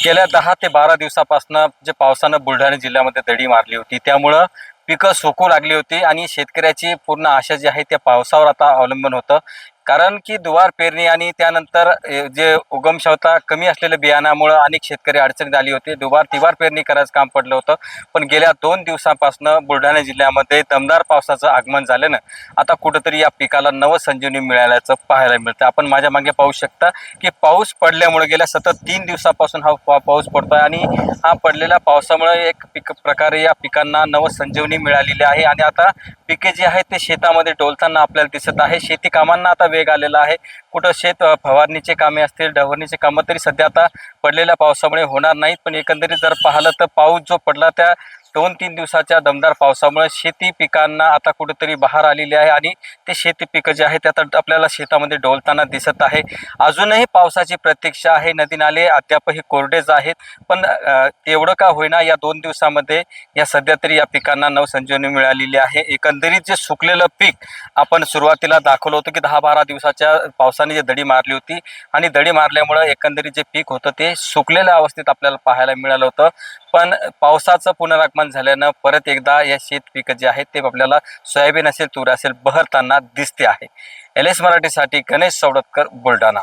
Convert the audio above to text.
गेल्या 10 ते 12 दिवसापासून जे पावसानं बुलढाणा जिल्ह्यामध्ये दडी मारली होती, त्यामुळं पिकं सुकू लागली होती आणि शेतकऱ्याची पूर्ण आशा जी आहे त्या पावसावर आता अवलंबून होतं. कारण की दुवार पेरणी आणि त्यानंतर जे उगमक्षमता कमी असलेल्या बियाणामुळं अनेक शेतकरी अडचणीत आली होती. तिवार पेरणी करायचं काम पडलं होतं. पण गेल्या 2 दिवसापासून बुलढाणा जिल्ह्यामध्ये दमदार पावसाचं आगमन झाल्यानं आता कुठंतरी या पिकाला नवसंजीवनी मिळाल्याचं पाहायला मिळतं. आपण माझ्या मागे पाहू शकता की पाऊस पडल्यामुळे गेल्या सतत 3 दिवसापासून हा पाऊस पडतोय आणि हा पडलेल्या पावसामुळे एक प्रकारे या पिकांना नवसंजीवनी मिळालेली आहे आणि आता पिके जी आहेत ते शेतामध्ये डोलताना आपल्याला दिसत आहे. शेती कामांना आता वेग आलेला आहे. कुठं शेत फवारणीचे कामे असतील, डवरणीचे कामं तरी सध्या आता पडलेल्या पावसामुळे होणार नाहीत. पण एकंदरीत जर पाहिलं तर पाऊस जो पडला त्या 2-3 दिवसाच्या दमदार पावसामुळे शेती पिकांना आता कुठेतरी बहार आलेली आहे आणि ते शेती पिकं जे आहेत ते आता आपल्याला शेतामध्ये डोलताना दिसत आहे. अजूनही पावसाची प्रतीक्षा आहे. नदी नाले अद्यापही कोरडेच आहेत. पण एवढं का होईना या 2 दिवसामध्ये या सध्या तरी या पिकांना नवसंजीवनी मिळालेली आहे. एकंदरीत जे सुकलेलं पीक आपण सुरुवातीला दाखवलं होतं की 10-12 दिवसाच्या पावसाने जे दडी मारली होती आणि दडी मारल्यामुळे एकंदरीत जे पीक होतं ते सुकलेल्या अवस्थेत आपल्याला पाहायला मिळालं होतं. पण पावसाचं पुनरागमन झाल्यानं परत एकदा या शेत पिकं जे आहेत ते आपल्याला सोयाबीन असेल, तूर असेल बहरताना दिसते आहे. LS मराठीसाठी गणेश सवडतकर, बुलढाणा.